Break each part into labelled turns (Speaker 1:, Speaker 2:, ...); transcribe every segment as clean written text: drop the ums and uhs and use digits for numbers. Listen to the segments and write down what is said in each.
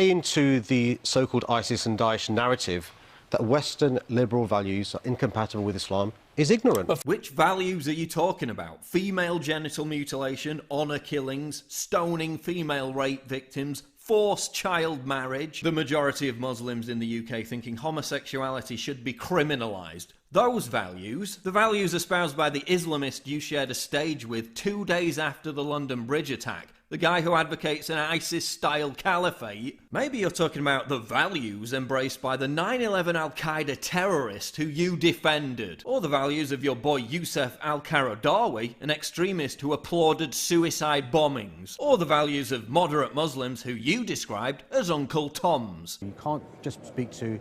Speaker 1: Into the so-called ISIS and Daesh narrative that Western liberal values are incompatible with Islam is ignorant.
Speaker 2: Which values are you talking about? Female genital mutilation, honour killings, stoning female rape victims, forced child marriage. The majority of Muslims in the UK thinking homosexuality should be criminalised. Those values, the values espoused by the Islamist you shared a stage with 2 days after the London Bridge attack, the guy who advocates an ISIS-style caliphate. Maybe you're talking about the values embraced by the 9/11 Al-Qaeda terrorist who you defended. Or the values of your boy Youssef al-Qaradawi, an extremist who applauded suicide bombings. Or the values of moderate Muslims who you described as Uncle Toms.
Speaker 3: You can't just speak to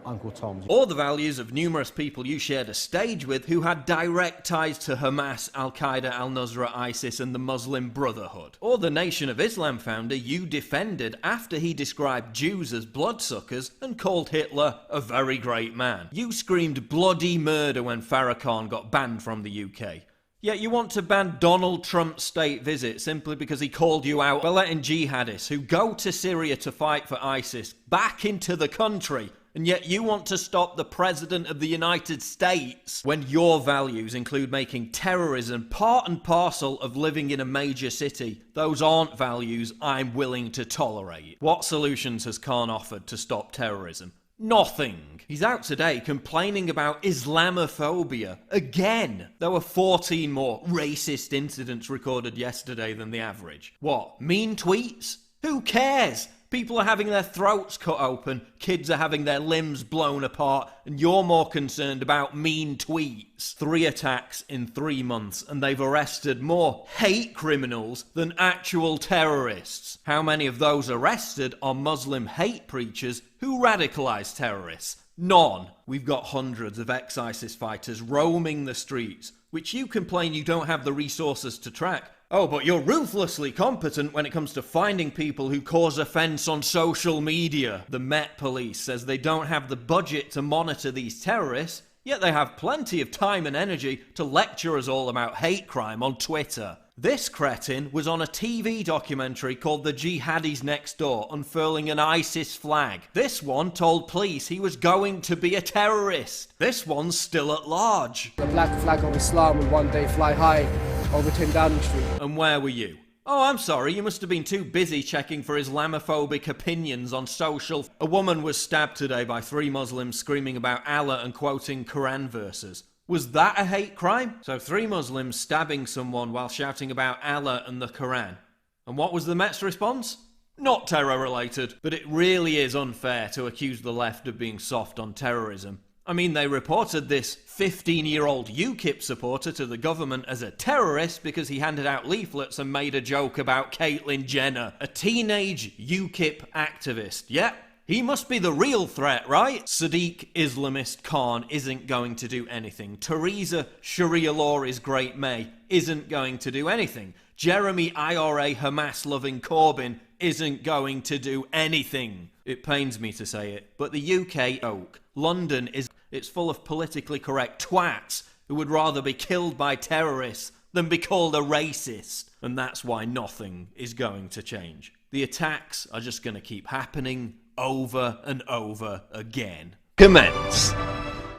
Speaker 3: Uncle Tom.
Speaker 2: Or the values of numerous people you shared a stage with who had direct ties to Hamas, Al-Qaeda, Al-Nusra, ISIS and the Muslim Brotherhood. Or the Nation of Islam founder you defended after he described Jews as bloodsuckers and called Hitler a very great man. You screamed bloody murder when Farrakhan got banned from the UK. Yet you want to ban Donald Trump's state visit simply because he called you out for letting jihadists who go to Syria to fight for ISIS back into the country. And yet you want to stop the President of the United States when your values include making terrorism part and parcel of living in a major city. Those aren't values I'm willing to tolerate. What solutions has Khan offered to stop terrorism? Nothing. He's out today complaining about Islamophobia again. There were 14 more racist incidents recorded yesterday than the average. What? Mean tweets? Who cares? People are having their throats cut open, kids are having their limbs blown apart, and you're more concerned about mean tweets. 3 attacks in 3 months, and they've arrested more hate criminals than actual terrorists. How many of those arrested are Muslim hate preachers who radicalise terrorists? None. We've got hundreds of ex-ISIS fighters roaming the streets, which you complain you don't have the resources to track. Oh, but you're ruthlessly competent when it comes to finding people who cause offence on social media. The Met Police says they don't have the budget to monitor these terrorists, yet they have plenty of time and energy to lecture us all about hate crime on Twitter. This cretin was on a TV documentary called The Jihadis Next Door, unfurling an ISIS flag. This one told police he was going to be a terrorist. This one's still at large.
Speaker 4: The black flag of Islam will one day fly high over 10 Downing Street.
Speaker 2: And where were you? Oh, I'm sorry, you must have been too busy checking for Islamophobic opinions on social. A woman was stabbed today by 3 Muslims screaming about Allah and quoting Quran verses. Was that a hate crime? So 3 Muslims stabbing someone while shouting about Allah and the Quran. And what was the Met's response? Not terror related. But it really is unfair to accuse the left of being soft on terrorism. I mean, they reported this 15-year-old UKIP supporter to the government as a terrorist because he handed out leaflets and made a joke about Caitlyn Jenner, a teenage UKIP activist. Yep. He must be the real threat, right? Sadiq Islamist Khan isn't going to do anything. Theresa Sharia law is Great May isn't going to do anything. Jeremy IRA Hamas-loving Corbyn isn't going to do anything. It pains me to say it, but the UK oak. London it's full of politically correct twats who would rather be killed by terrorists than be called a racist. And that's why nothing is going to change. The attacks are just going to keep happening over and over again. Commence.